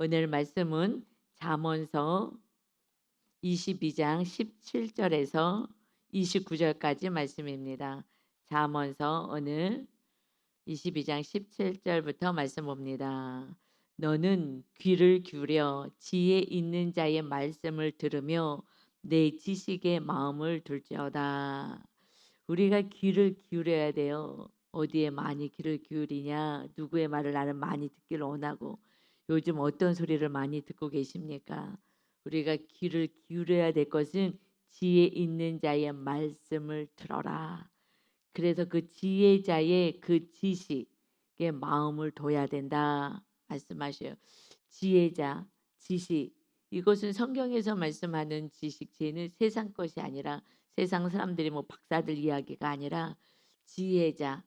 오늘 말씀은 잠언서 22장 17절에서 29절까지 말씀입니다. 잠언서 오늘 22장 17절부터 말씀 봅니다. 너는 귀를 기울여 지혜 있는 자의 말씀을 들으며 내 지식에 마음을 둘지어다. 우리가 귀를 기울여야 돼요. 어디에 많이 귀를 기울이냐? 누구의 말을 나는 많이 듣기를 원하고 요즘 어떤 소리를 많이 듣고 계십니까? 우리가 귀를 기울여야 될 것은 지혜 있는 자의 말씀을 들어라. 그래서 그 지혜자의 그 지식에 마음을 둬야 된다 말씀하셔요. 지혜자, 지식 이것은 성경에서 말씀하는 지식, 지혜는 세상 것이 아니라 세상 사람들이 뭐 박사들 이야기가 아니라 지혜자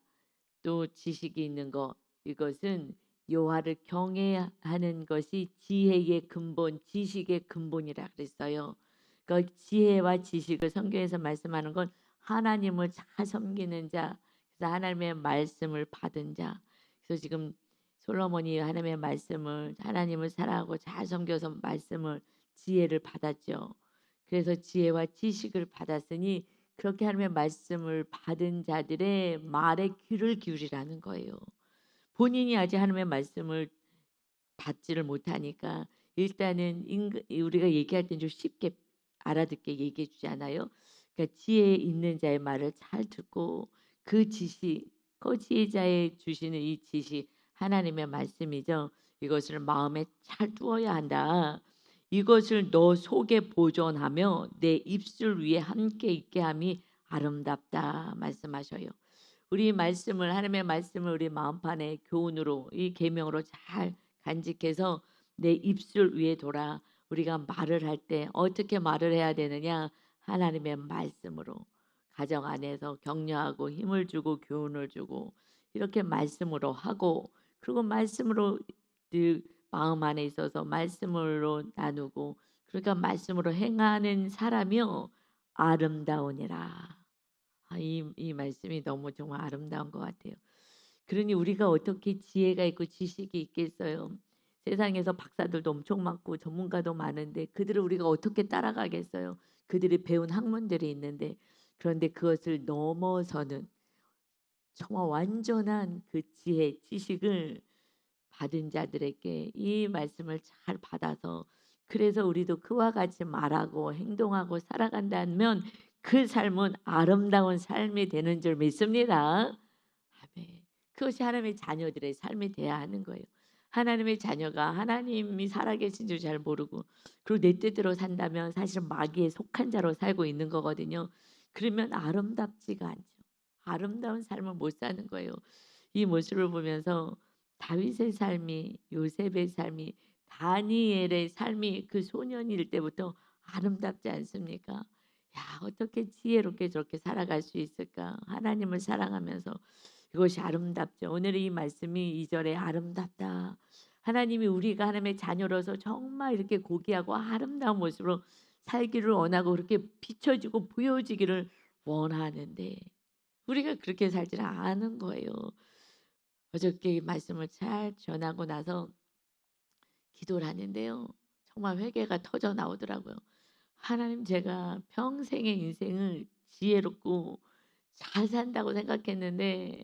또 지식이 있는 것 이것은 여호와를 경외하는 것이 지혜의 근본, 지식의 근본이라 그랬어요. 그 지혜와 지식을 성경에서 말씀하는 건 하나님을 잘 섬기는 자, 그래서 하나님의 말씀을 받은 자. 그래서 지금 솔로몬이 하나님의 말씀을 하나님을 사랑하고 잘 섬겨서 말씀을 지혜를 받았죠. 그래서 지혜와 지식을 받았으니 그렇게 하나님의 말씀을 받은 자들의 말에 귀를 기울이라는 거예요. 본인이 아직 하나님의 말씀을 받지를 못하니까 일단은 우리가 얘기할 땐 좀 쉽게 알아듣게 얘기해 주지 않아요? 그러니까 지혜 있는 자의 말을 잘 듣고 그 지식, 그 지혜자의 주시는 이 지식 하나님의 말씀이죠. 이것을 마음에 잘 두어야 한다. 이것을 너 속에 보존하며 내 입술 위에 함께 있게 함이 아름답다 말씀하셔요. 우리 말씀을 하나님의 말씀을 우리 마음판에 교훈으로 이 계명으로 잘 간직해서 내 입술 위에 둬라. 우리가 말을 할 때 어떻게 말을 해야 되느냐? 하나님의 말씀으로 가정 안에서 격려하고 힘을 주고 교훈을 주고 이렇게 말씀으로 하고 그리고 말씀으로 늘 마음 안에 있어서 말씀으로 나누고 그러니까 말씀으로 행하는 사람이요 아름다우니라. 이 말씀이 너무 정말 아름다운 것 같아요. 그러니 우리가 어떻게 지혜가 있고 지식이 있겠어요. 세상에서 박사들도 엄청 많고 전문가도 많은데 그들을 우리가 어떻게 따라가겠어요. 그들이 배운 학문들이 있는데 그런데 그것을 넘어서는 정말 완전한 그 지혜, 지식을 받은 자들에게 이 말씀을 잘 받아서 그래서 우리도 그와 같이 말하고 행동하고 살아간다면 그 삶은 아름다운 삶이 되는 줄 믿습니다. 아멘. 그것이 하나님의 자녀들의 삶이 돼야 하는 거예요. 하나님의 자녀가 하나님이 살아계신 줄 잘 모르고 그리고 내 뜻대로 산다면 사실은 마귀에 속한 자로 살고 있는 거거든요. 그러면 아름답지가 않죠. 아름다운 삶을 못 사는 거예요. 이 모습을 보면서 다윗의 삶이 요셉의 삶이 다니엘의 삶이 그 소년일 때부터 아름답지 않습니까? 야 어떻게 지혜롭게 저렇게 살아갈 수 있을까? 하나님을 사랑하면서 그것이 아름답죠. 오늘 이 말씀이 2절에 아름답다. 하나님이 우리가 하나님의 자녀로서 정말 이렇게 고귀하고 아름다운 모습으로 살기를 원하고 그렇게 비춰지고 보여지기를 원하는데 우리가 그렇게 살지는 않은 거예요. 어저께 이 말씀을 잘 전하고 나서 기도를 하는데요. 정말 회개가 터져 나오더라고요. 하나님 제가 평생의 인생을 지혜롭고 잘 산다고 생각했는데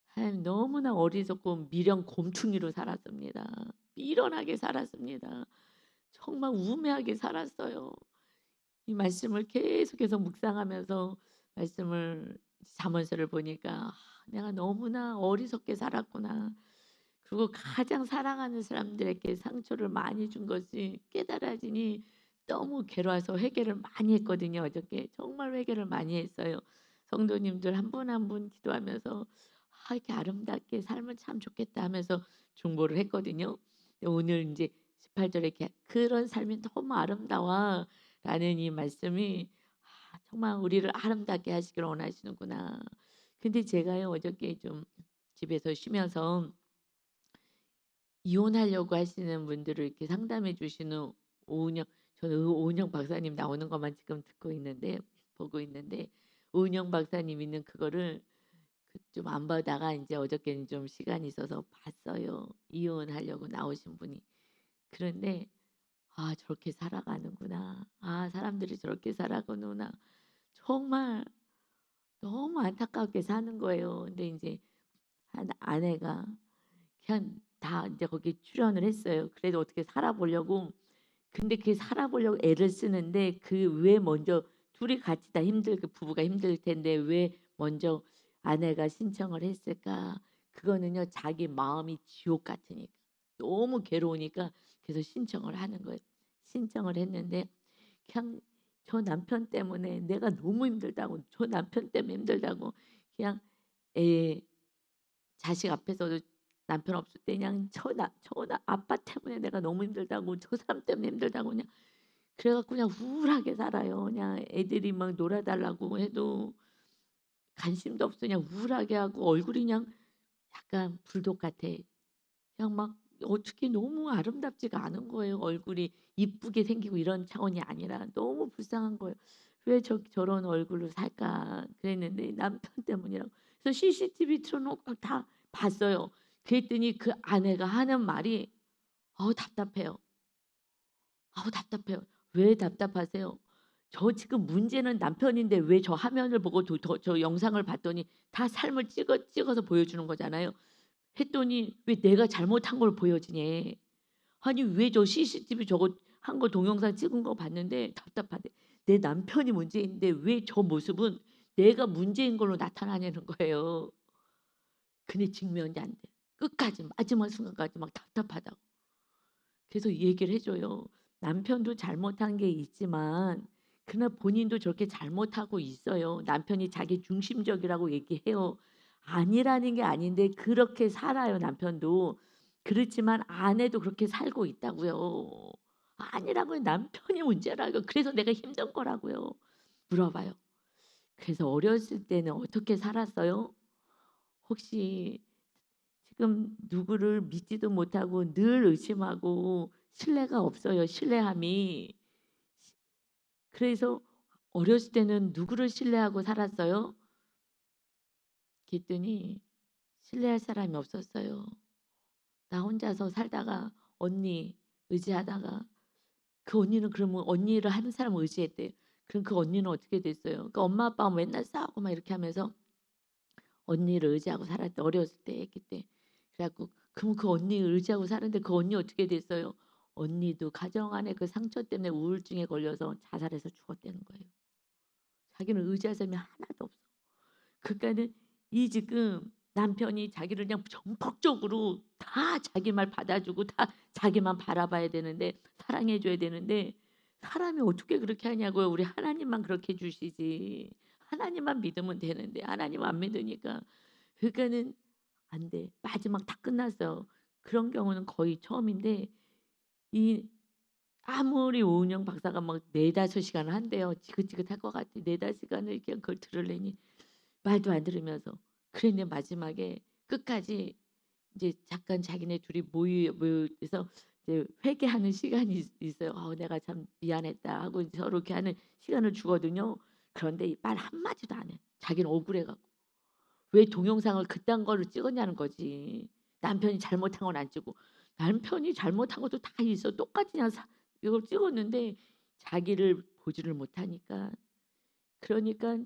하나님 너무나 어리석고 미련 곰퉁이로 살았습니다. 미련하게 살았습니다. 정말 우매하게 살았어요. 이 말씀을 계속해서 묵상하면서 말씀을 잠언서를 보니까 내가 너무나 어리석게 살았구나. 그리고 가장 사랑하는 사람들에게 상처를 많이 준 것이 깨달아지니 너무 괴로워서 회개를 많이 했거든요. 어저께 정말 회개를 많이 했어요. 성도님들 한 분 한 분 기도하면서 이렇게 아름답게 살면 참 좋겠다 하면서 중보를 했거든요. 근데 오늘 이제 18절에 이렇게 그런 삶이 너무 아름다워라는 이 말씀이 정말 우리를 아름답게 하시기를 원하시는구나. 근데 제가요 어저께 좀 집에서 쉬면서 이혼하려고 하시는 분들을 이렇게 상담해 주시는 오은영 저는 오은영 박사님 나오는 것만 지금 듣고 있는데 보고 있는데 오은영 박사님 있는 그거를 좀 안 보다가 이제 어저께는 좀 시간이 있어서 봤어요. 이혼하려고 나오신 분이. 그런데 '아 저렇게 살아가는구나. 아 사람들이 저렇게 살아가는구나.' 정말 너무 안타깝게 사는 거예요. 근데 인제 한 아내가 그냥 다 인제 거기 출연을 했어요. 그래도 어떻게 살아 보려고. 근데 그 살아 보려고 애를 쓰는데 그 왜 먼저 둘이 같이 다 힘들고 부부가 힘들 텐데 왜 먼저 아내가 신청을 했을까? 그거는요 자기 마음이 지옥 같으니까. 너무 괴로우니까 그래서 신청을 하는 거예요. 신청을 했는데 그냥 저 남편 때문에 내가 너무 힘들다고 저 남편 때문에 힘들다고 그냥 애 자식 앞에서도 남편 없을 때 그냥 저 아빠 때문에 내가 너무 힘들다고 저 사람 때문에 힘들다고 그냥 그래 갖고 그냥 우울하게 살아요. 그냥 애들이 막 놀아 달라고 해도 관심도 없어 그냥 우울하게 하고 얼굴이 그냥 약간 불독 같아. 그냥 막 어떻게 너무 아름답지가 않은 거예요. 얼굴이 이쁘게 생기고 이런 차원이 아니라 너무 불쌍한 거예요. '왜 저런 얼굴로 살까?' 그랬는데 남편 때문이라고. 그래서 CCTV 틀어 놓고 다 봤어요. 그랬더니 그 아내가 하는 말이 답답해요. 답답해요. "왜 답답하세요? 저 지금 문제는 남편인데 왜 저 화면을 보고 저 영상을 봤더니 다 삶을 찍어서 보여주는 거잖아요." 했더니 "왜 내가 잘못한 걸 보여주냐." 아니 왜 저 CCTV 저거 한 거 동영상 찍은 거 봤는데 답답하대. 내 남편이 문제인데 왜 저 모습은 내가 문제인 걸로 나타나냐는 거예요. 근데 증명이 안 돼. 끝까지 마지막 순간까지 막 답답하다고. 그래서 얘기를 해 줘요. 남편도 잘못한 게 있지만 그러나 본인도 저렇게 잘못하고 있어요. 남편이 자기 중심적이라고 얘기해요. 아니라는 게 아닌데 그렇게 살아요 남편도. 그렇지만 아내도 그렇게 살고 있다고요. 아니라고요. 남편이 문제라고요. 그래서 내가 힘든 거라고요. 물어봐요. 그래서 어렸을 때는 어떻게 살았어요? 혹시 지금 누구를 믿지도 못하고 늘 의심하고 신뢰가 없어요, 신뢰함이. 그래서 어렸을 때는 누구를 신뢰하고 살았어요? 그랬더니 신뢰할 사람이 없었어요. 나 혼자서 살다가 언니 의지하다가 그 언니는 그러면 언니를 하는 사람을 의지했대요. 그럼 그 언니는 어떻게 됐어요? 그러니까 엄마 아빠가 맨날 싸우고 막 이렇게 하면서 언니를 의지하고 살았대 어렸을 때 아기 때. 그래 갖고 그럼 그 언니를 의지하고 사는데 그 언니 어떻게 됐어요? 언니도 가정 안에 그 상처 때문에 우울증에 걸려서 자살해서 죽었다는 거예요. 자기는 의지할 사람이 하나도 없어. 그러니까는 이 지금 남편이 자기를 그냥 전폭적으로 다 자기 말 받아주고 다 자기만 바라봐야 되는데 사랑해 줘야 되는데 사람이 어떻게 그렇게 하냐고요. 우리 하나님만 그렇게 해 주시지. 하나님만 믿으면 되는데 하나님 안 믿으니까 그러니까는 안 돼. 마지막 다 끝났어요. 그런 경우는 거의 처음인데 이 아무리 오은영 박사가 막 4-5 시간을 한대요. 지긋지긋할 것 같아. 4-5 시간을 그냥 그걸 들으려니 말도 안 들으면서. 그랬는데 마지막에 끝까지 이제 잠깐 자기네 둘이 모여서 이제 회개하는 시간이 있어요. 내가 참 미안했다." 하고 이제 서로 이렇게 하는 시간을 주거든요. 그런데 말 한마디도 안 해. 자기는 억울해 갖고. 왜 동영상을 그딴 거를 찍었냐는 거지. 남편이 잘못한 건 안 찍고. 남편이 잘못한 것도 다 있어. 똑같이 그냥 이걸 찍었는데 자기를 보지를 못하니까. 그러니까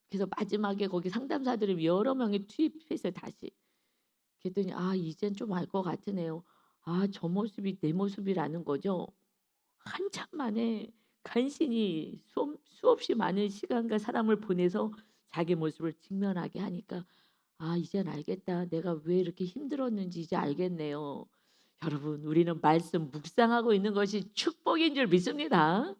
그래서 마지막에 거기 상담사들을 여러 명이 투입했어요 다시. 그랬더니 이젠 좀 알 것 같으네요. 저 모습이 내 모습이라는 거죠. 한참 만에 간신히 수없이 많은 시간과 사람을 보내서 자기 모습을 직면하게 하니까 '이젠 알겠다. 내가 왜 이렇게 힘들었는지 이제 알겠네요.' 여러분 우리는 말씀 묵상하고 있는 것이 축복인 줄 믿습니다.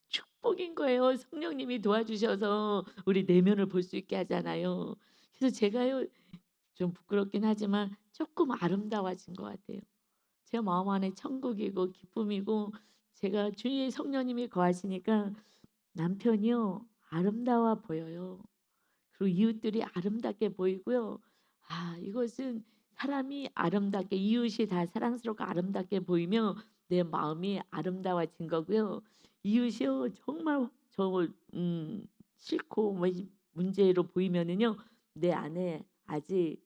축복인 거예요. 성령님이 도와주셔서 우리 내면을 볼 수 있게 하잖아요. 그래서 제가요 좀 부끄럽긴 하지만 쪼끔 아름다워진 것 같아요. 제 마음 안에 천국이고 기쁨이고 제가 주위에 성령님이 거하시니까 남편이요 아름다워 보여요. 그리고 이웃들이 아름답게 보이고요. 이것은 사람이 아름답게 이웃이 다 사랑스럽고 아름답게 보이면 내 마음이 아름다워진 거고요. 이웃이요 정말 싫고 뭐 문제로 보이면은요 내 안에 아직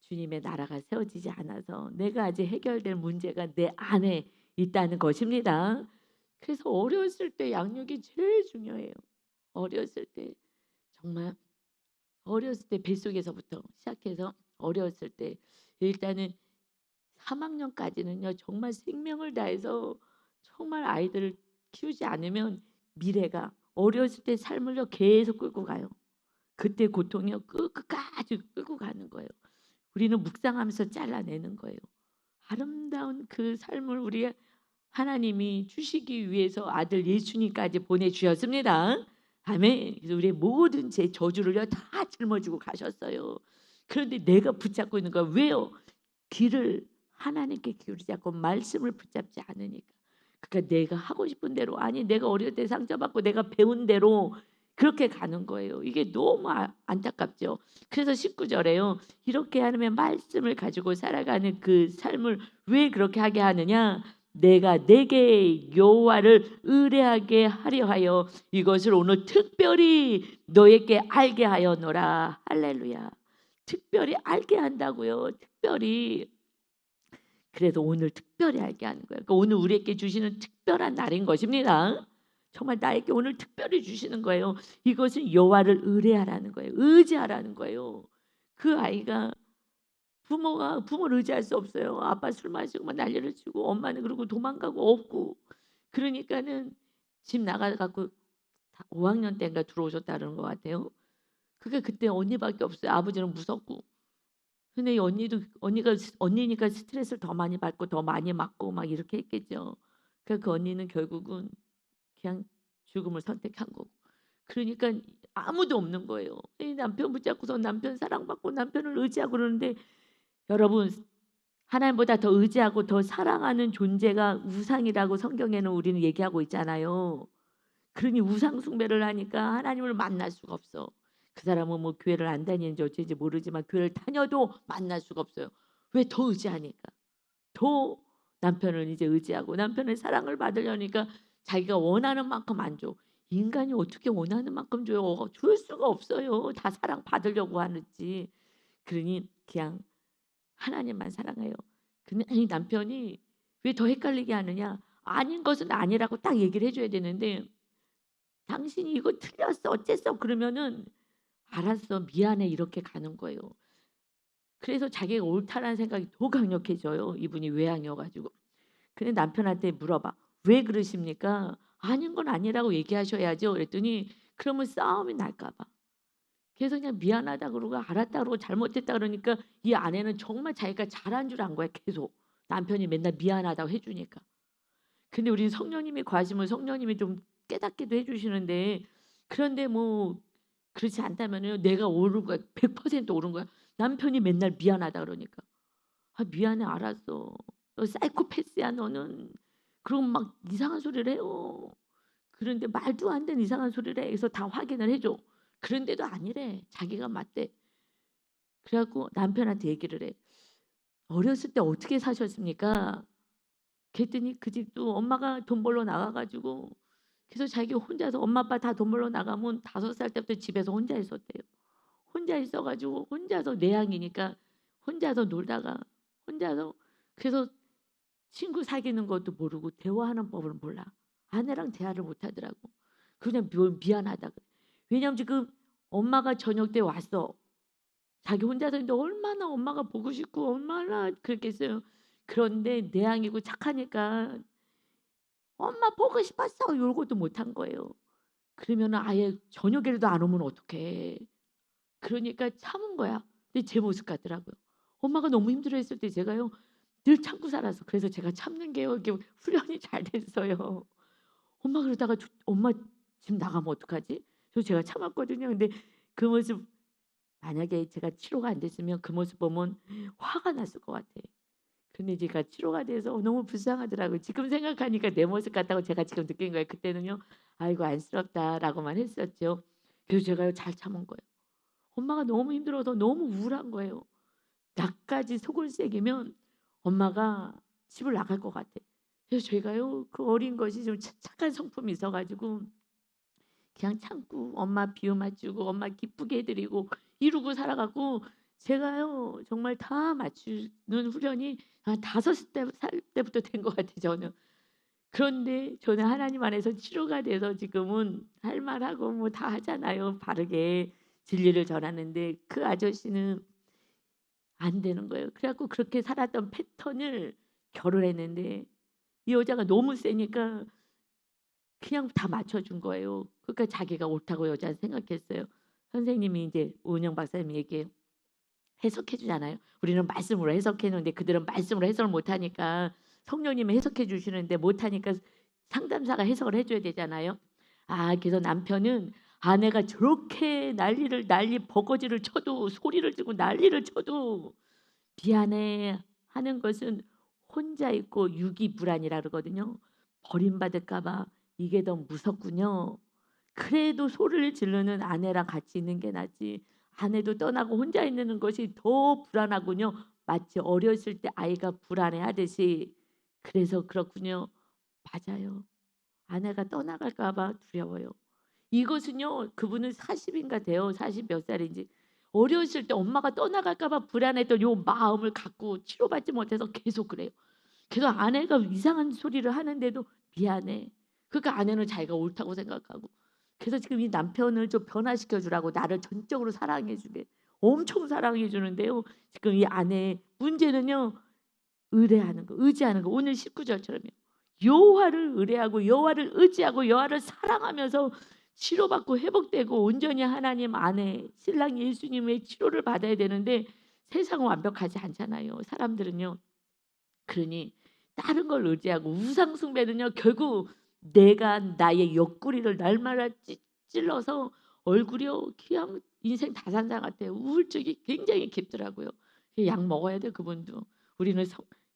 주님의 나라가 세워지지 않아서 내가 아직 해결될 문제가 내 안에 있다는 것입니다. 그래서 어렸을 때 양육이 제일 중요해요. 어렸을 때 정말 어렸을 때 뱃속에서부터 시작해서 어렸을 때 일단은 3학년까지는요. 정말 생명을 다해서 정말 아이들을 키우지 않으면 미래가 어렸을 때 삶을요 계속 끌고 가요. 그때 고통이요 끝까지 끌고 가는 거예요. 우리는 묵상하면서 잘라내는 거예요. 아름다운 그 삶을 우리 하나님이 주시기 위해서 아들 예수님까지 보내주셨습니다. 아멘. 그래서 우리의 모든 제 저주를요 다 짊어지고 가셨어요. 그런데 내가 붙잡고 있는 거야. 왜요? 귀를 하나님께 기울이지 않고 말씀을 붙잡지 않으니까. 그러니까 내가 하고 싶은 대로 아니 내가 어릴 때 상처받고 내가 배운 대로 그렇게 가는 거예요. 이게 너무 안타깝죠. 그래서 19절에요. 이렇게 하면 말씀을 가지고 살아가는 그 삶을 왜 그렇게 하게 하느냐? 내가 내게 여호와를 의뢰하게 하려 하여 이것을 오늘 특별히 너에게 알게 하였노라. 할렐루야. 특별히 알게 한다고요. 특별히. 그래서 오늘 특별히 알게 하는 거예요. 그러니까 오늘 우리에게 주시는 특별한 날인 것입니다. 정말 나에게 오늘 특별히 주시는 거예요. 이것은 여호와를 의뢰하라는 거예요. 의지하라는 거예요. 그 아이가 부모를 의지할 수 없어요. 아빠 술 마시고 막 난리를 치고 엄마는 그러고 도망가고 없고 그러니까는 집 나가 갖고 5학년 때인가 들어오셨다는 것 같아요. 그게 그때 언니밖에 없어요. 아버지는 무섭고. 근데 이 언니니까 스트레스를 더 많이 받고 더 많이 맞고 막 이렇게 했겠죠. 그러니까 그 언니는 결국은 그냥 죽음을 선택한 거고. 그러니까 아무도 없는 거예요. 이 남편 붙잡고서 남편 사랑받고 남편을 의지하고 그러는데 여러분 하나님보다 더 의지하고 더 사랑하는 존재가 우상이라고 성경에는 우리는 얘기하고 있잖아요. 그러니 우상 숭배를 하니까 하나님을 만날 수가 없어. 그 사람은 뭐 교회를 안 다니는지 어쩐지 모르지만 교회를 다녀도 만날 수가 없어요. 왜? 더 의지하니까. 더 남편을 이제 의지하고 남편의 사랑을 받으려니까 자기가 원하는 만큼 안 줘. 인간이 어떻게 원하는 만큼 줘요? 줄 수가 없어요. 다 사랑 받으려고 하는지. 그러니 그냥 하나님만 사랑해요. 근데 이 남편이 왜 더 헷갈리게 하느냐? 아닌 것은 아니라고 딱 얘기를 해줘야 되는데 당신이 이거 틀렸어 어쨌어 그러면은 알았어 미안해 이렇게 가는 거예요. 그래서 자기가 옳다라는 생각이 더 강력해져요. 이분이 외향이어 가지고. 근데 남편한테 물어봐. "왜 그러십니까?" "아닌 건 아니라고 얘기하셔야죠." 그랬더니 그러면 싸움이 날까 봐. 그래서 그냥 미안하다 그러고 알았다 그러고 잘못했다 그러니까 이 아내는 정말 자기가 잘한 줄 안 거야 계속. 남편이 맨날 미안하다고 해 주니까. 근데 우리는 성령님이 과시면 성령님이 좀 깨닫기도 해 주시는데 그런데 뭐 그렇지 않다면은요. 내가 옳은 거야. 100% 옳은 거야. 남편이 맨날 미안하다 그러니까. "아 미안해. 알았어. 너 사이코패스야 너는." 그러고 막 이상한 소리를 해요. 그런데 말도 안 되는 이상한 소리를 해. 그래서 다 확인을 해 줘. 그런데도 아니래. 자기가 맞대. 그래 갖고 남편한테 얘기를 해. "어렸을 때 어떻게 사셨습니까?" 그랬더니 그 집도 엄마가 돈 벌러 나가 가지고 그래서 자기 혼자서 엄마 아빠 다 돈 벌러 나가면 5살 때부터 집에서 혼자 있었대요. 혼자 있어 가지고 혼자서 내향이니까 혼자서 놀다가 혼자서 그래서 친구 사귀는 것도 모르고 대화하는 법을 몰라. 아내랑 대화를 못 하더라고. 그냥 미안하다 그래. 왜냐면 지금 엄마가 저녁 때 왔어. 자기 혼자서 있는데 얼마나 엄마가 보고 싶고 얼마나 그랬겠어요. 그런데 내향이고 착하니까 "엄마 보고 싶었어." 요것도 못한 거예요. 그러면은 아예 저녁에라도 안 오면 어떡해. 그러니까 참은 거야. 근데 제 모습 같더라고요. 엄마가 너무 힘들어했을 때 제가요 늘 참고 살았어. 그래서 제가 참는 게요 이게 훈련이 잘 됐어요. 엄마 그러다가 "엄마 지금 나가면 어떡하지?" 그래서 제가 참았거든요. 근데 그 모습 만약에 제가 치료가 안 됐으면 그 모습 보면 화가 났을 것 같아. 근데 제가 치료가 돼서 너무 불쌍하더라고요. 지금 생각하니까 내 모습 같다고 제가 지금 느낀 거예요. 그때는요 '아이고 안쓰럽다.'라고만 했었죠. 그래서 제가요 잘 참은 거예요. 엄마가 너무 힘들어서 너무 우울한 거예요. 나까지 속을 새기면 엄마가 집을 나갈 것 같아. 그래서 저희가요 그 어린 것이 좀 착한 성품이 있어 가지고 그냥 참고 엄마 비유 맞추고 엄마 기쁘게 해 드리고 이러고 살아 갖고 제가요 정말 다 맞추는 훈련이 한 5살 때부터 된 것 같아요 저는. 그런데 저는 하나님 안에서 치료가 돼서 지금은 할 말하고 뭐 다 하잖아요. 바르게 진리를 전하는데 그 아저씨는 안 되는 거예요. 그래 갖고 그렇게 살았던 패턴을 결혼했는데 이 여자가 너무 세니까 그냥 다 맞춰 준 거예요. 그러니까 자기가 옳다고 여자는 생각했어요. 선생님이 인제 오은영 박사님이 얘기해요. 해석해 주잖아요. 우리는 말씀으로 해석해 놓는데 그들은 말씀으로 해석을 못 하니까 성령님이 해석해 주시는데 못 하니까 상담사가 해석을 해 줘야 되잖아요. 그래서 남편은 아내가 저렇게 버거지를 쳐도 소리를 지르고 난리를 쳐도 미안해 하는 것은 혼자 있고 유기불안이라 그러거든요. 버림받을까 봐 이게 더 무섭군요. 그래도 소리를 지르는 아내랑 같이 있는 게 낫지. 아내도 떠나고 혼자 있는 것이 더 불안하군요. 마치 어렸을 때 아이가 불안해하듯이. 그래서 그렇군요. 맞아요. 아내가 떠나갈까 봐 두려워요. 이것은요. 그분은 40 인가 돼요. 40 몇 살인지. 어렸을 때 엄마가 떠나갈까 봐 불안했던 요 마음을 갖고 치료받지 못해서 계속 그래요. 계속 아내가 이상한 소리를 하는데도 미안해. 그러니까 아내는 자기가 옳다고 생각하고. 그래서 지금 이 남편을 좀 변화시켜 주라고 나를 전적으로 사랑해 주게 엄청 사랑해 주는데요. 지금 이 아내의 문제는요. 의뢰하는 거, 의지하는 거. 오늘 19절처럼요. 여호와를 의뢰하고 여호와를 의지하고 여호와를 사랑하면서 치료받고 회복되고 온전히 하나님 안에 신랑 예수님의 치료를 받아야 되는데 세상은 완벽하지 않잖아요. 사람들은요. 그러니 다른 걸 의지하고 우상 숭배는요. 결국 내가 나의 옆구리를 날마다 찔러서 얼굴이요. 그냥 인생 다산상 같아요. 우울증이 굉장히 깊더라고요. 약 먹어야 돼 그분도. 우리는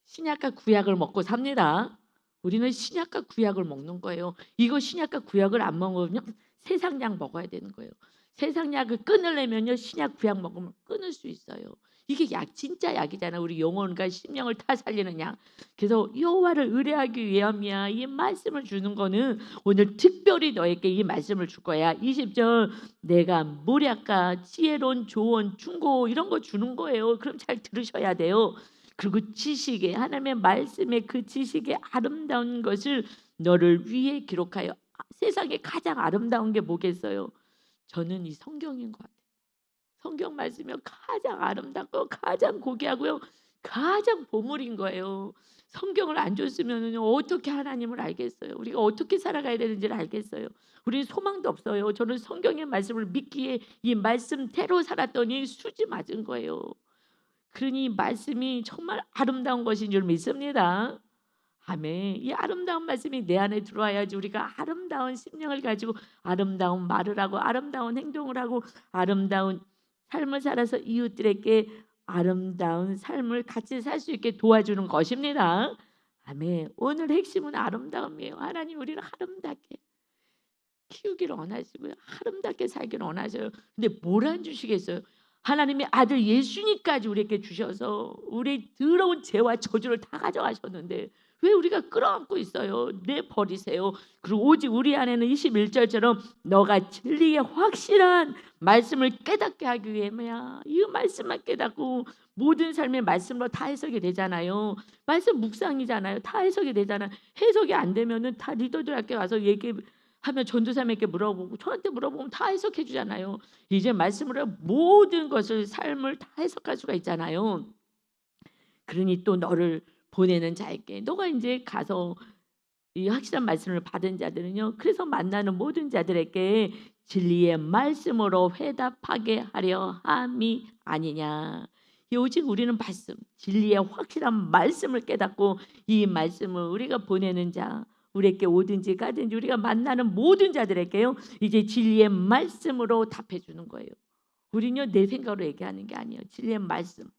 신약과 구약을 먹고 삽니다. 우리는 신약과 구약을 먹는 거예요. 이거 신약과 구약을 안 먹으면 세상 약 먹어야 되는 거예요. 세상 약을 끊으려면요. 신약 구약 먹으면 끊을 수 있어요. 이게 약 진짜 약이잖아. 우리 영혼과 심령을 다 살리는 약. 그래서 여호와를 의뢰하기 위함이야. 이 말씀을 주는 거는 오늘 특별히 너에게 이 말씀을 줄 거야. 20절 내가 모략과 지혜로운 조언, 충고 이런 거 주는 거예요. 그럼 잘 들으셔야 돼요. 그리고 지식에 하나님의 말씀에 그 지식의 아름다운 것을 너를 위해 기록하여. 세상에 가장 아름다운 게 뭐겠어요? 저는 이 성경인 것 같아요. 성경 말씀이 가장 아름답고 가장 고귀하고요. 가장 보물인 거예요. 성경을 안 줬으면은요 어떻게 하나님을 알겠어요? 우리가 어떻게 살아가야 되는지를 알겠어요? 우리는 소망도 없어요. 저는 성경의 말씀을 믿기에 이 말씀대로 살았더니 수지 맞은 거예요. 그러니 말씀이 정말 아름다운 것인 줄 믿습니다. 아멘. 이 아름다운 말씀이 내 안에 들어와야지 우리가 아름다운 심령을 가지고 아름다운 말을 하고 아름다운 행동을 하고 아름다운 삶을 살아서 이웃들에게 아름다운 삶을 같이 살 수 있게 도와주는 것입니다. 아멘. 오늘 핵심은 아름다움이에요. 하나님 우리를 아름답게 키우기를 원하시고요. 아름답게 살기를 원하셔요. 근데 뭘 안 주시겠어요? 하나님의 아들 예수님까지 우리에게 주셔서 우리 더러운 죄와 저주를 다 가져가셨는데 왜 우리가 끌어안고 있어요? 내버리세요. 그리고 오직 우리 안에는 21절처럼 너가 진리의 확실한 말씀을 깨닫게 하기 위함이야. 이 말씀만 깨닫고 모든 삶의 말씀으로 다 해석이 되잖아요. 말씀 묵상이잖아요. 다 해석이 되잖아요. 해석이 안 되면은 다 리더들한테 와서 얘기하면 전도사님에게 물어보고 저한테 물어보면 다 해석해 주잖아요. 이제 말씀으로 모든 것을 삶을 다 해석할 수가 있잖아요. 그러니 또 너를 보내는 자에게 너가 이제 가서 이 확실한 말씀을 받은 자들은요. 그래서 만나는 모든 자들에게 진리의 말씀으로 회답하게 하려 함이 아니냐. 오직 우리는 말씀, 진리의 확실한 말씀을 깨닫고 이 말씀을 우리가 보내는 자, 우리에게 오든지 가든지 우리가 만나는 모든 자들에게요. 이제 진리의 말씀으로 답해 주는 거예요. 우리는요 내 생각으로 얘기하는 게 아니에요. 진리의 말씀.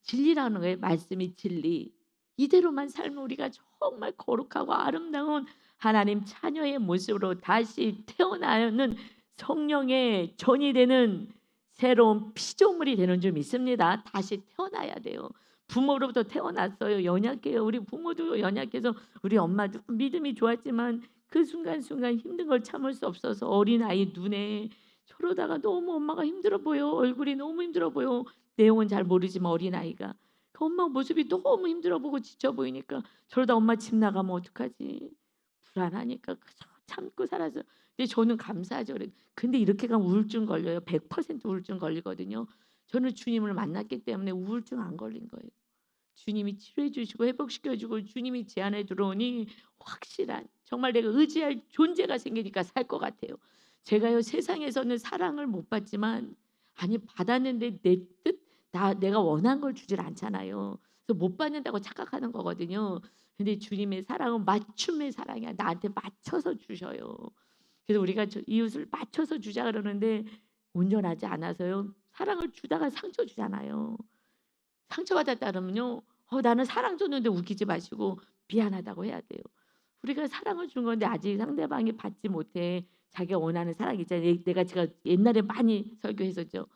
진리라는 거예요. 말씀이 진리. 이대로만 살면 우리가 정말 거룩하고 아름다운 하나님 자녀의 모습으로 다시 태어나는 성령의 전이 되는 새로운 피조물이 되는 줄 믿습니다. 다시 태어나야 돼요. 부모로부터 태어났어요. 연약해요. 우리 부모도 연약해서 우리 엄마도 믿음이 좋았지만 그 순간순간 힘든 걸 참을 수 없어서 어린아이 눈에 저러다가 너무 엄마가 힘들어 보여. 얼굴이 너무 힘들어 보여. 내용은 잘 모르지만 어린아이가. 그 엄마 모습이 너무 힘들어 보고 지쳐 보이니까 저러다 엄마 집 나가면 어떡하지? 불안하니까 그저 참고 살았어요. 근데 저는 감사하죠. 근데 이렇게 가면 우울증 걸려요. 100% 우울증 걸리거든요. 저는 주님을 만났기 때문에 우울증 안 걸린 거예요. 주님이 치료해 주시고 회복시켜 주고 주님이 제 안에 들어오니 확실한 정말 내가 의지할 존재가 생기니까 살 것 같아요. 제가요 세상에서는 사랑을 못 받지만 아니 받았는데 내 뜻 내가 원한 걸 주질 않잖아요. 그래서 못 받는다고 착각하는 거거든요. 근데 주님의 사랑은 맞춤의 사랑이야. 나한테 맞춰서 주셔요. 그래서 우리가 이웃을 맞춰서 주자 그러는데 온전하지 않아서요. 사랑을 주다가 상처 주잖아요. 상처받았다 그러면요. 나는 사랑 줬는데 웃기지 마시고 미안하다고 해야 돼요. 우리가 사랑을 준 건데 아직 상대방이 받지 못해 자기가 원하는 사랑 있잖아요. 제가 옛날에 많이 설교했었죠.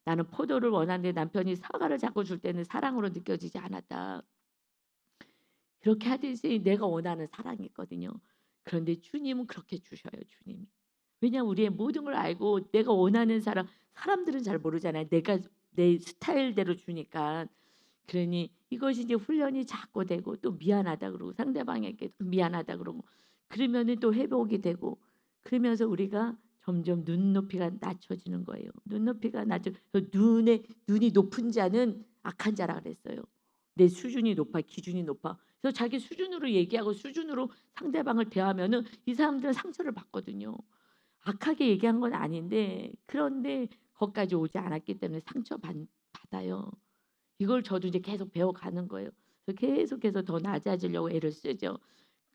나는 포도를 원하는데 남편이 사과를 자꾸 줄 때는 사랑으로 느껴지지 않았다. 그렇게 하듯이 내가 원하는 사랑이 있거든요. 그런데 주님은 그렇게 주셔요. 주님이. 왜냐하면 우리의 모든 걸 알고 내가 원하는 사람 사람들은 잘 모르잖아요. 내가 내 스타일대로 주니까. 그러니 이것이 이제 훈련이 자꾸 되고 또 미안하다 그러고 상대방에게 미안하다 그러고 그러면은 또 회복이 되고 그러면서 우리가 점점 눈높이가 낮춰지는 거예요. 눈높이가 낮춰 눈이 높은 자는 악한 자라 그랬어요. 내 수준이 높아 기준이 높아. 그래서 자기 수준으로 얘기하고 수준으로 상대방을 대하면은 이 사람들은 상처를 받거든요. 악하게 얘기한 건 아닌데 그런데 거기까지 오지 않았기 때문에 받아요. 이걸 저도 이제 계속 배워가는 거예요. 그래서 계속해서 더 낮아지려고 애를 쓰죠.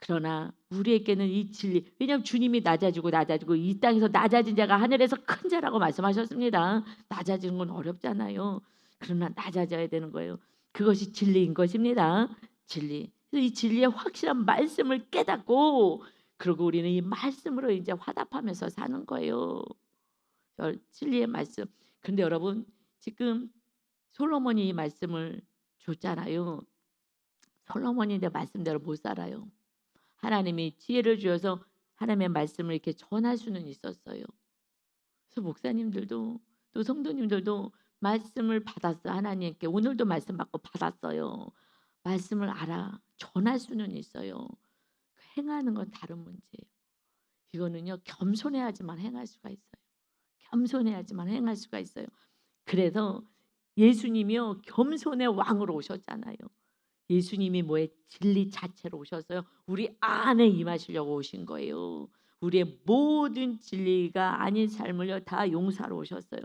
그러나 우리에게는 이 진리 왜냐하면 주님이 낮아지고 이 땅에서 낮아진 자가 하늘에서 큰 자라고 말씀하셨습니다. 낮아지는 건 어렵잖아요. 그러나 낮아져야 되는 거예요. 그것이 진리인 것입니다. 진리. 그래서 이 진리의 확실한 말씀을 깨닫고 그리고 우리는 이 말씀으로 이제 화답하면서 사는 거예요. 진리의 말씀. 근데 여러분 지금 솔로몬이 이 말씀을 줬잖아요. 솔로몬이 내 말씀대로 못 살아요. 하나님이 지혜를 주셔서 하나님의 말씀을 이렇게 전할 수는 있었어요. 그래서 목사님들도 또 성도님들도 말씀을 받았어요. 하나님께 오늘도 말씀 받고 받았어요. 말씀을 알아 전할 수는 있어요. 행하는 건 다른 문제예요. 이거는요 겸손해야지만 행할 수가 있어요. 겸손해야지만 행할 수가 있어요. 그래서 예수님이요 겸손의 왕으로 오셨잖아요. 예수님이 뭐에 진리 자체로 오셔서요. 우리 안에 임하시려고 오신 거예요. 우리의 모든 진리가 아닌 삶을요 다 용서하러 오셨어요.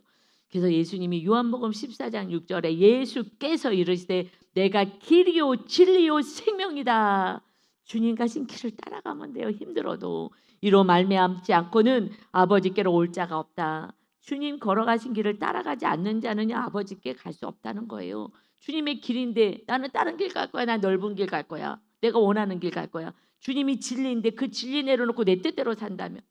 그래서 예수님이 요한복음 14장 6절에 예수께서 이르시되 내가 길이요 진리요 생명이다. 주님 가신 길을 따라가면 돼요. 힘들어도 이로 말미암지 않고는 아버지께로 올 자가 없다. 주님 걸어가신 길을 따라가지 않는 자는 아버지께 갈 수 없다는 거예요. 주님의 길인데 나는 다른 길 갈 거야. 난 넓은 길 갈 거야. 내가 원하는 길 갈 거야. 주님이 진리인데 그 진리 내려놓고 내 뜻대로 산다면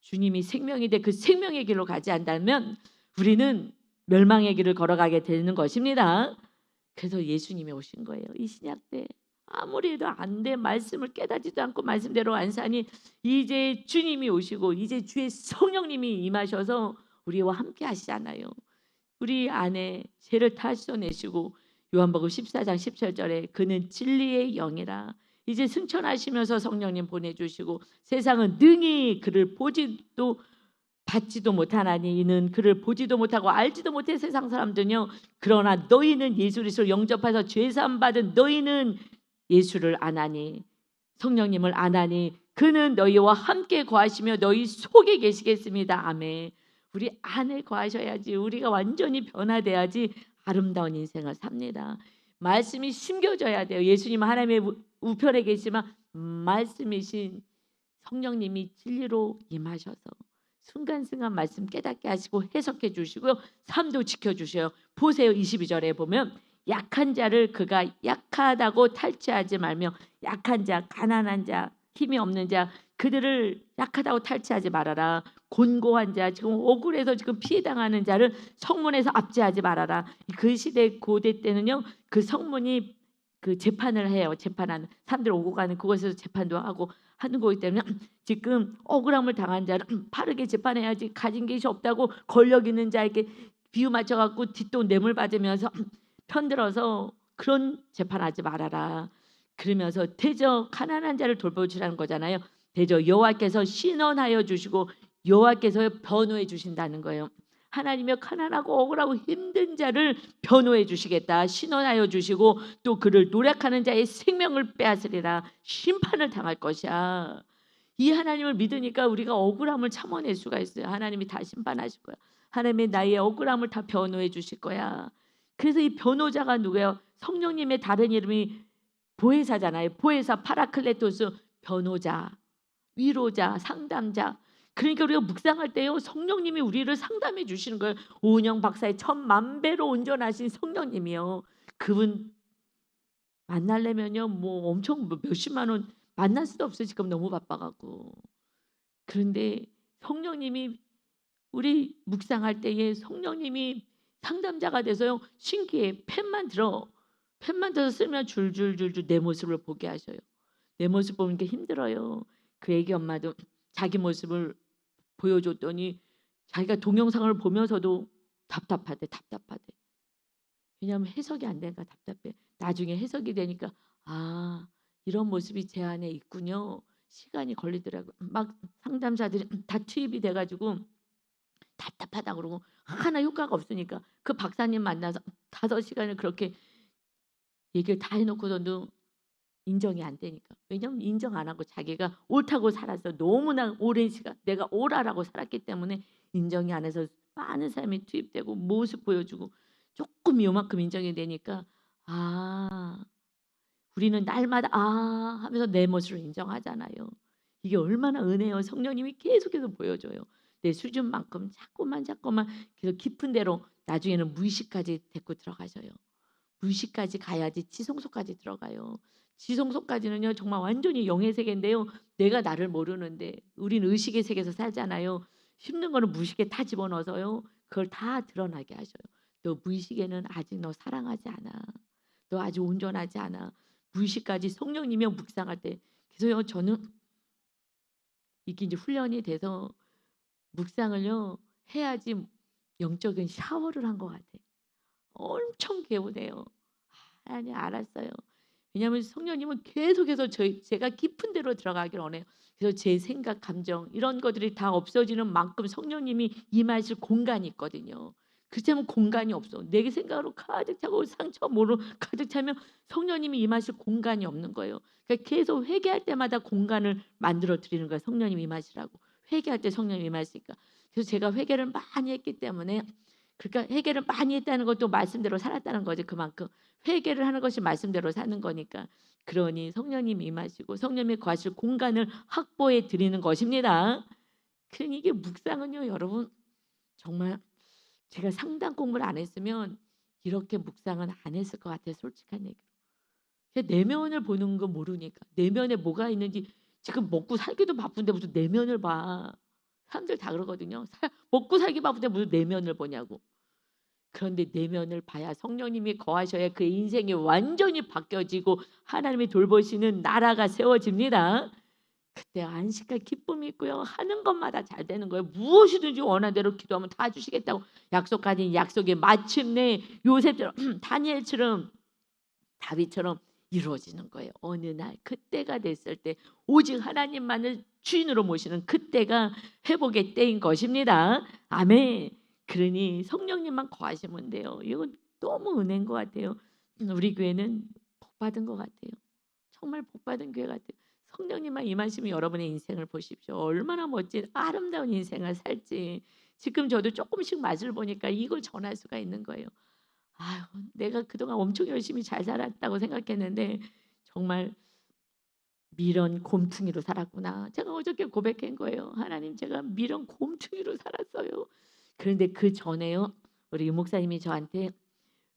주님이 생명인데 그 생명의 길로 가지 않다면 우리는 멸망의 길을 걸어가게 되는 것입니다. 그래서 예수님이 오신 거예요. 이 신약 때 아무리 해도 안 돼. 말씀을 깨닫지도 않고 말씀대로 안 사니 이제 주님이 오시고 이제 주의 성령님이 임하셔서 우리와 함께 하시잖아요. 우리 안에 죄를 다 씻어내시고 요한복음 14장 17절에 그는 진리의 영이라 이제 승천하시면서 성령님 보내주시고 세상은 능히 그를 보지도 받지도 못하나니 이는 그를 보지도 못하고 알지도 못해 세상 사람들은요. 그러나 너희는 예수 그리스도를 영접해서 죄사함 받은 너희는 예수를 아나니 성령님을 아나니 그는 너희와 함께 거하시며 너희 속에 계시겠습니다. 아멘. 우리 안에 거하셔야지 우리가 완전히 변화돼야지 아름다운 인생을 삽니다. 말씀이 심겨져야 돼요. 예수님 하나님의 우편에 계시지만 말씀이신 성령님이 진리로 임하셔서 순간순간 말씀 깨닫게 하시고 해석해 주시고요. 삶도 지켜주셔요. 보세요. 22절에 보면 약한 자를 그가 약하다고 탈취하지 말며 약한 자, 가난한 자, 힘이 없는 자 그들을 약하다고 탈취하지 말아라. 곤고한 자, 지금 억울해서 지금 피해당하는 자를 성문에서 압제하지 말아라. 그 시대 고대 때는요. 그 성문이 그 재판을 해요. 재판하는 사람들 오고 가는 그곳에서 재판도 하고 하는 거기 때문에 지금 억울함을 당한 자를 바르게 재판해야지 가진 것이 없다고 권력 있는 자에게 비유 맞춰 갖고 뒷돈 뇌물 받으면서 편들어서 그런 재판하지 말아라. 그러면서 대저 가난한 자를 돌보시라는 거잖아요. 대저 여호와께서 신원하여 주시고 여호와께서 변호해 주신다는 거예요. 하나님이 가난하고 억울하고 힘든 자를 변호해 주시겠다. 신원하여 주시고 또 그를 노력하는 자의 생명을 빼앗으리라. 심판을 당할 것이야. 이 하나님을 믿으니까 우리가 억울함을 참아낼 수가 있어요. 하나님이 다 심판하실 거야. 하나님이 나의 억울함을 다 변호해 주실 거야. 그래서 이 변호자가 누구예요? 성령님의 다른 이름이 보혜사잖아요. 보혜사, 파라클레토스, 변호자, 위로자, 상담자. 그러니까 우리가 묵상할 때요 성령님이 우리를 상담해 주시는 거예요. 오은영 박사의 천만 배로 온전하신 성령님이요. 그분 만나려면요 뭐 엄청 뭐 몇십만 원 만날 수도 없어요. 지금 너무 바빠갖고. 그런데 성령님이 우리 묵상할 때에 성령님이 상담자가 돼서요 신기해. 펜만 들어서 쓰면 줄줄줄줄 내 모습을 보게 하셔요. 내 모습 보는 게 힘들어요. 그 애기 엄마도 자기 모습을 보여줬더니 자기가 동영상을 보면서도 답답하대. 왜냐하면 해석이 안 되니까 답답해. 나중에 해석이 되니까 아 이런 모습이 제 안에 있군요. 시간이 걸리더라고요. 막 상담사들이 다 투입이 돼가지고 답답하다 그러고 하나 효과가 없으니까 그 박사님 만나서 5시간을 그렇게 얘기를 다 해놓고서도 인정이 안 되니까. 왜냐하면 인정 안 하고 자기가 옳다고 살았어. 너무나 오랜 시간 내가 옳아라고 살았기 때문에 인정이 안 해서 많은 사람이 투입되고 모습 보여주고 조금 요만큼 인정이 되니까 아 우리는 날마다 아 하면서 내 모습을 인정하잖아요. 이게 얼마나 은혜요. 성령님이 계속해서 보여줘요. 내 수준만큼 자꾸만 계속 깊은 데로 나중에는 무의식까지 데리고 들어가셔요. 무의식까지 가야지 지성소까지 들어가요. 지성소까지는요 정말 완전히 영의 세계인데요. 내가 나를 모르는데 우리는 의식의 세계에서 살잖아요. 힘든 거는 무의식에 다 집어넣어서요. 그걸 다 드러나게 하셔요. 너 무의식에는 아직 너 사랑하지 않아. 너 아직 온전하지 않아. 무의식까지 성령님이 묵상할 때 그래서요 저는 이게 이제 훈련이 돼서 묵상을요 해야지 영적인 샤워를 한 것 같아. 엄청 개운해요. 아니 알았어요. 왜냐하면 성령님은 계속해서 제가 깊은 데로 들어가길 원해요. 그래서 제 생각, 감정 이런 것들이 다 없어지는 만큼 성령님이 임하실 공간이 있거든요. 그렇지 않으면 공간이 없어. 내 생각으로 가득 차고 상처 모로 가득 차면 성령님이 임하실 공간이 없는 거예요. 그러니까 계속 회개할 때마다 공간을 만들어 드리는 거예요. 성령님이 임하시라고. 회개할 때 성령님이 임하시니까. 그래서 제가 회개를 많이 했기 때문에 그러니까 회개를 많이 했다는 것도 말씀대로 살았다는 거지. 그만큼 회개를 하는 것이 말씀대로 사는 거니까. 그러니 성령님이 임하시고 성령님이 거하실 공간을 확보해 드리는 것입니다. 그러니 이게 묵상은요 여러분 정말 제가 상당 공부를 안 했으면 이렇게 묵상은 안 했을 것 같아요. 솔직한 얘기로. 그냥 내면을 보는 거 모르니까. 내면에 뭐가 있는지 지금 먹고 살기도 바쁜데 무슨 내면을 봐. 사람들 다 그러거든요. 먹고 살기 바쁜데 무슨 내면을 보냐고. 그런데 내면을 봐야 성령님이 거하셔야 그 인생이 완전히 바뀌어지고 하나님이 돌보시는 나라가 세워집니다. 그때 안식과 기쁨이 있고요. 하는 것마다 잘 되는 거예요. 무엇이든지 원하는 대로 기도하면 다 주시겠다고 약속하신 약속이 마침내 요셉처럼 다니엘처럼 다윗처럼 이루어지는 거예요. 어느 날 그때가 됐을 때 오직 하나님만을 주인으로 모시는 그때가 회복의 때인 것입니다. 아멘. 그러니 성령님만 거하시면 돼요. 이건 너무 은혜인 것 같아요. 우리 교회는 복 받은 것 같아요. 정말 복 받은 교회 같아요. 성령님만 임하시면 여러분의 인생을 보십시오. 얼마나 멋진 아름다운 인생을 살지. 지금 저도 조금씩 맛을 보니까 이걸 전할 수가 있는 거예요. 아유, 내가 그동안 엄청 열심히 잘 살았다고 생각했는데 정말 미련 곰퉁이로 살았구나. 제가 어저께 고백한 거예요. 하나님 제가 미련 곰퉁이로 살았어요. 그런데 그 전에요. 우리 유 목사님이 저한테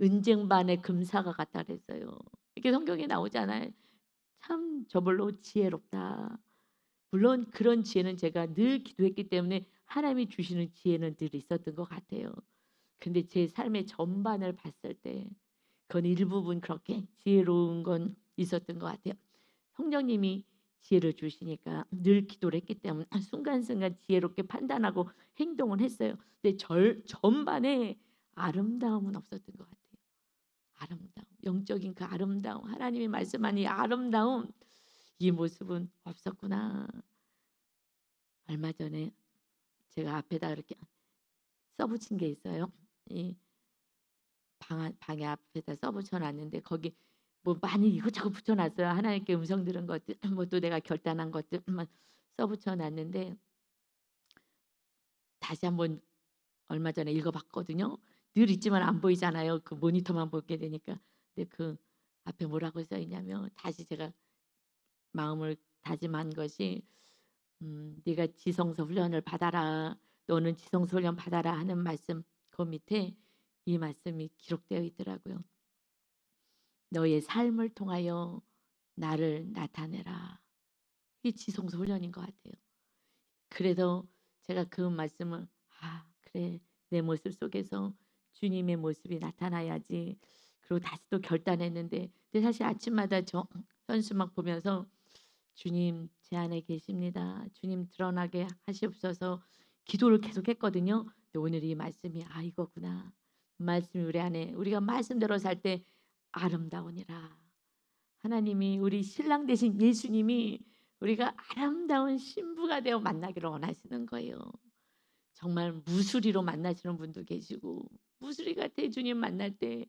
은쟁반의 금사가 같다 그랬어요. 이렇게 성경에 나오잖아요. 참 저별로 지혜롭다. 물론 그런 지혜는 제가 늘 기도했기 때문에 하나님이 주시는 지혜는 늘 있었던 것 같아요. 근데 제 삶의 전반을 봤을 때 그건 일부분 그렇게 지혜로운 건 있었던 것 같아요. 성령님이 지혜를 주시니까 늘 기도를 했기 때문에 순간순간 지혜롭게 판단하고 행동을 했어요. 근데 전반에 아름다움은 없었던 것 같아요. 아름다움, 영적인 그 아름다움, 하나님이 말씀하는 이 아름다움, 이 모습은 없었구나. 얼마 전에 제가 앞에다 이렇게 써붙인 게 있어요. 이 방에 앞에다 써붙여놨는데 거기 뭐 많이 이것저것 붙여놨어요. 하나님께 음성 들은 것들, 뭐 또 내가 결단한 것들만 써붙여놨는데 다시 한번 얼마 전에 읽어봤거든요. 늘 있지만 안 보이잖아요. 그 모니터만 보게 되니까. 근데 그 앞에 뭐라고 써 있냐면 다시 제가 마음을 다짐한 것이 네가 지성소 훈련을 받아라. 너는 지성소 훈련 받아라 하는 말씀 그 밑에 이 말씀이 기록되어 있더라고요. 너의 삶을 통하여 나를 나타내라. 이게 지성소 훈련인 것 같아요. 그래서 제가 그 말씀을 그래 내 모습 속에서 주님의 모습이 나타나야지. 그리고 다시 또 결단했는데 근데 사실 아침마다 저 현수막 보면서 주님 제 안에 계십니다. 주님 드러나게 하시옵소서 기도를 계속했거든요. 근데 오늘 이 말씀이 이거구나. 말씀이 우리 안에 우리가 말씀대로 살 때 아름다우니라. 하나님이 우리 신랑 되신 예수님이 우리가 아름다운 신부가 되어 만나기를 원하시는 거예요. 정말 무수리로 만나시는 분도 계시고 무수리 같아 주님 만날 때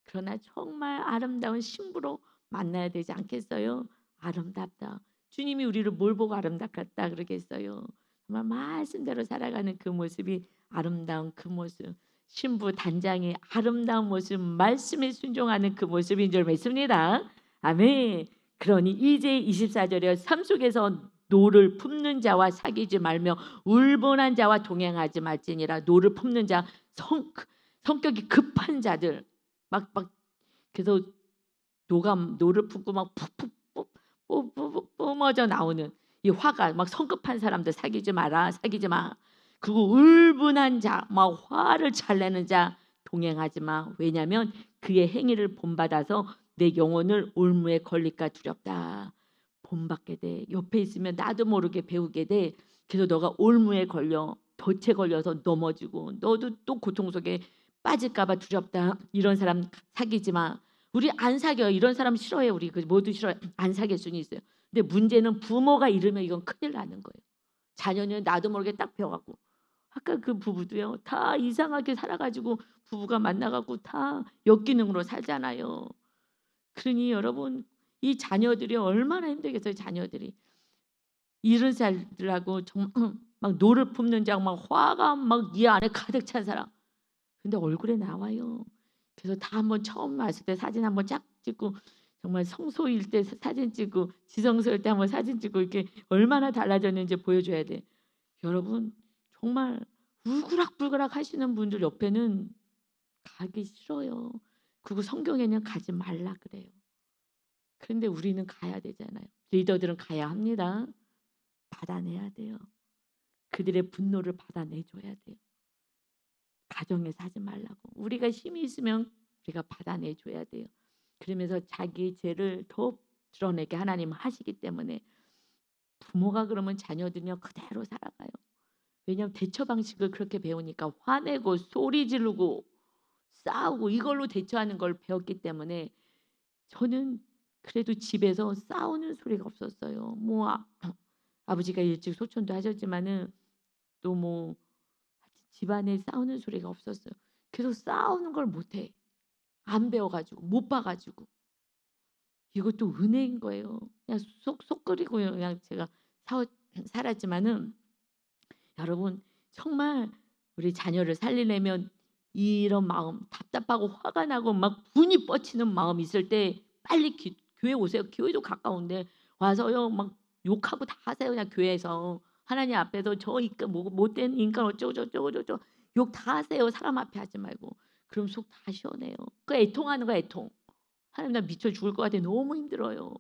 그러나 정말 아름다운 신부로 만나야 되지 않겠어요? 아름답다. 주님이 우리를 뭘 보고 아름답다 그러겠어요? 정말 말씀대로 살아가는 그 모습이 아름다운 그 모습. 신부 단장의 아름다운 모습, 말씀에 순종하는 그 모습인 줄 믿습니다. 아멘. 그러니 이제 24절에 삶 속에서 노를 품는 자와 사귀지 말며 울분한 자와 동행하지 말지니라. 노를 품는 자, 성격이 급한 자들 막 그래서 노를 품고 막 푹푹 뿜어져 나오는 이 화가 막 성급한 사람들 사귀지 마라. 사귀지 마. 그리고 울분한 자, 막 화를 잘 내는 자 동행하지 마. 왜냐하면 그의 행위를 본받아서 내 영혼을 올무에 걸릴까 두렵다. 본받게 돼. 옆에 있으면 나도 모르게 배우게 돼. 그래서 너가 올무에 걸려 덫에 걸려서 넘어지고 너도 또 고통 속에 빠질까 봐 두렵다. 이런 사람 사귀지 마. 우리 안 사겨요. 이런 사람 싫어해요. 우리 모두 싫어요. 안 사귈 수는 있어요. 근데 문제는 부모가 이러면 이건 큰일 나는 거예요. 자녀는 나도 모르게 딱 배워갖고 아까 그 부부도요. 다 이상하게 살아가지고 부부가 만나갖고 다 역기능으로 살잖아요. 그러니 여러분 이 자녀들이 얼마나 힘들겠어요. 자녀들이 이런 사람들하고 정말 막 노를 품는 자, 막 화가 막 이 안에 가득 찬 사람. 근데 얼굴에 나와요. 그래서 다 한번 처음 왔을 때 사진 한번 쫙 찍고 정말 성소일 때 사진 찍고 지성소일 때 한번 사진 찍고 이렇게 얼마나 달라졌는지 보여줘야 돼. 여러분 정말 울그락불그락 하시는 분들 옆에는 가기 싫어요. 그리고 성경에는 가지 말라 그래요. 그런데 우리는 가야 되잖아요. 리더들은 가야 합니다. 받아내야 돼요. 그들의 분노를 받아내줘야 돼요. 가정에서 하지 말라고. 우리가 힘이 있으면 우리가 받아내줘야 돼요. 그러면서 자기 죄를 더 드러내게 하나님은 하시기 때문에 부모가 그러면 자녀들은요 그대로 살아가요. 왜냐하면 대처 방식을 그렇게 배우니까 화내고 소리 지르고 싸우고 이걸로 대처하는 걸 배웠기 때문에 저는 그래도 집에서 싸우는 소리가 없었어요. 뭐 아버지가 일찍 소천도 하셨지만은 또 뭐 집안에 싸우는 소리가 없었어요. 그래서 싸우는 걸 못해. 안 배워가지고 못 봐가지고 이것도 은혜인 거예요. 그냥 속 끓이고 그냥 제가 살았지만은 여러분 정말 우리 자녀를 살리려면 이런 마음 답답하고 화가 나고 막 분이 뻗치는 마음 있을 때 빨리 교회 오세요. 교회도 가까운데 와서요 막 욕하고 다 하세요. 그냥 교회에서 하나님 앞에서 저 못된 인간 어쩌고 저쩌고 저쩌고 욕 다 하세요. 사람 앞에 하지 말고. 그럼 속 다 시원해요. 그 애통하는 거 애통. 하나님 나 미쳐 죽을 것 같아. 너무 힘들어요.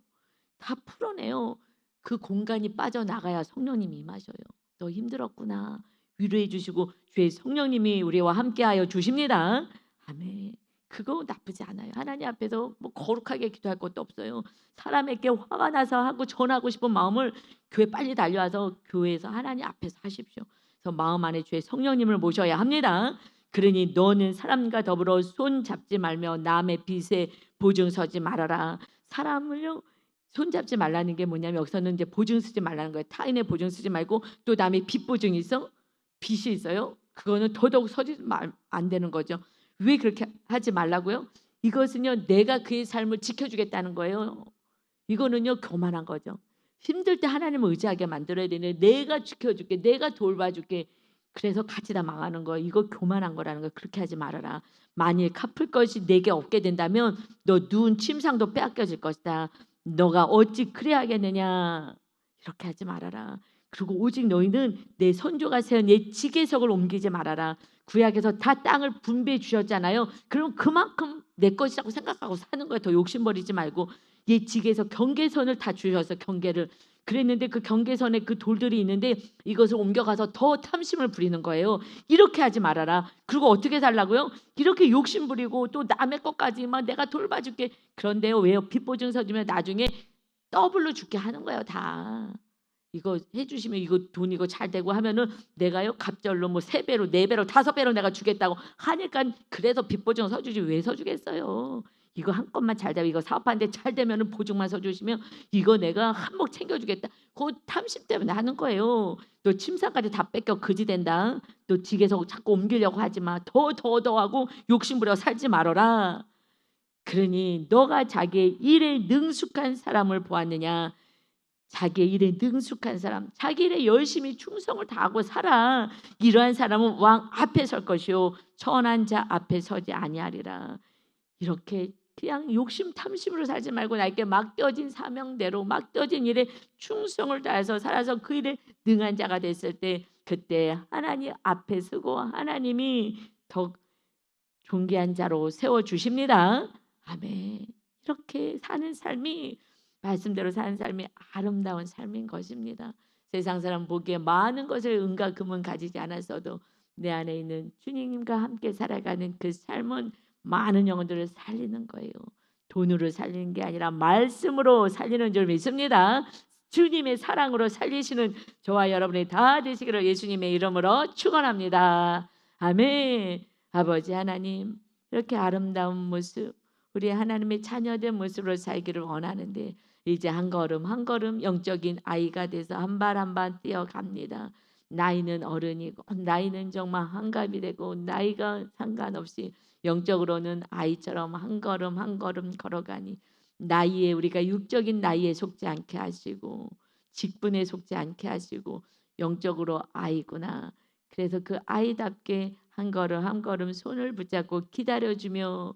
다 풀어내요. 그 공간이 빠져나가야 성령님이 임하셔요. 너 힘들었구나. 위로해 주시고 주의 성령님이 우리와 함께하여 주십니다. 아멘. 그거 나쁘지 않아요. 하나님 앞에서 뭐 거룩하게 기도할 것도 없어요. 사람에게 화가 나서 하고 전하고 싶은 마음을 교회 빨리 달려와서 교회에서 하나님 앞에서 하십시오. 그래서 마음 안에 주의 성령님을 모셔야 합니다. 그러니 너는 사람과 더불어 손 잡지 말며 남의 빚에 보증 서지 말아라. 사람을요 손 잡지 말라는 게 뭐냐면 여기서는 이제 보증 쓰지 말라는 거예요. 타인의 보증 쓰지 말고 또 남의 빚 보증이 있어? 빚이 있어요? 그거는 더더욱 서지 안 되는 거죠. 왜 그렇게 하지 말라고요? 이것은요 내가 그의 삶을 지켜주겠다는 거예요. 이거는요 교만한 거죠. 힘들 때 하나님을 의지하게 만들어야 되는데 내가 지켜줄게, 내가 돌봐줄게. 그래서 같이 다 망하는 거예요. 이거 교만한 거라는 거예요. 그렇게 하지 말아라. 만일 갚을 것이 내게 없게 된다면 너 누운 침상도 빼앗겨질 것이다. 너가 어찌 그래 하겠느냐. 이렇게 하지 말아라. 그리고 오직 너희는 내 선조가 세운 내 지계석을 옮기지 말아라. 구약에서 다 땅을 분배해 주셨잖아요. 그럼 그만큼 내 것이라고 생각하고 사는 거예요. 더 욕심버리지 말고 이 지계석 경계선을 다 주셔서 경계를 그랬는데 그 경계선에 그 돌들이 있는데 이것을 옮겨가서 더 탐심을 부리는 거예요. 이렇게 하지 말아라. 그리고 어떻게 살라고요? 이렇게 욕심 부리고 또 남의 것까지 막 내가 돌봐줄게. 그런데요 왜요? 빚보증 서주면 나중에 더블로 죽게 하는 거예요 다. 이거 해주시면 이거 돈 이거 잘 되고 하면은 내가요 갑절로 뭐 3배로 4배로 5배로 내가 주겠다고 하니까 그래서 빚보증 서주지 왜 서주겠어요. 이거 한 건만 잘 되면 이거 사업하는데 잘 되면은 보증만 서주시면 이거 내가 한몫 챙겨주겠다. 그 탐심 때문에 하는 거예요. 너 침상까지 다 뺏겨 그지 된다. 너 지게서 자꾸 옮기려고 하지 마. 더 하고 욕심부려 살지 말어라. 그러니 너가 자기의 일에 능숙한 사람을 보았느냐. 자기의 일에 능숙한 사람, 자기 일에 열심히 충성을 다하고 살아. 이러한 사람은 왕 앞에 설 것이요 천한 자 앞에 서지 아니하리라. 이렇게 그냥 욕심 탐심으로 살지 말고 나에게 맡겨진 사명대로 맡겨진 일에 충성을 다해서 살아서 그 일에 능한 자가 됐을 때 그때 하나님 앞에 서고 하나님이 더 존귀한 자로 세워주십니다. 아멘. 이렇게 사는 삶이 말씀대로 사는 삶이 아름다운 삶인 것입니다. 세상 사람 보기에 많은 것을 은과 금은 가지지 않았어도 내 안에 있는 주님과 함께 살아가는 그 삶은 많은 영혼들을 살리는 거예요. 돈으로 살리는 게 아니라 말씀으로 살리는 줄 믿습니다. 주님의 사랑으로 살리시는 저와 여러분이 다 되시기를 예수님의 이름으로 축원합니다. 아멘. 아버지 하나님 이렇게 아름다운 모습 우리 하나님의 자녀된 모습으로 살기를 원하는데 이제 한 걸음 한 걸음 영적인 아이가 돼서 한 발 한 발 뛰어갑니다. 나이는 어른이고 나이는 정말 한갑이 되고 나이가 상관없이 영적으로는 아이처럼 한 걸음 한 걸음 걸어가니 나이에 우리가 육적인 나이에 속지 않게 하시고 직분에 속지 않게 하시고 영적으로 아이구나. 그래서 그 아이답게 한 걸음 한 걸음 손을 붙잡고 기다려주며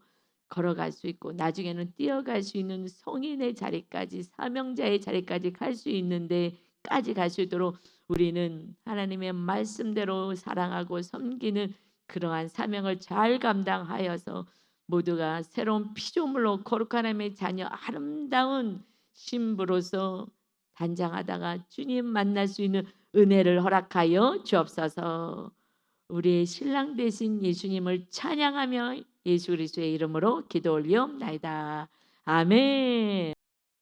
걸어갈 수 있고 나중에는 뛰어갈 수 있는 성인의 자리까지 사명자의 자리까지 갈 수 있는데까지 갈 수 있도록 우리는 하나님의 말씀대로 사랑하고 섬기는 그러한 사명을 잘 감당하여서 모두가 새로운 피조물로 거룩한 하나님의 자녀 아름다운 신부로서 단장하다가 주님 만날 수 있는 은혜를 허락하여 주옵소서. 우리의 신랑 되신 예수님을 찬양하며 예수 그리스도의 이름으로 기도 올리옵나이다. 아멘.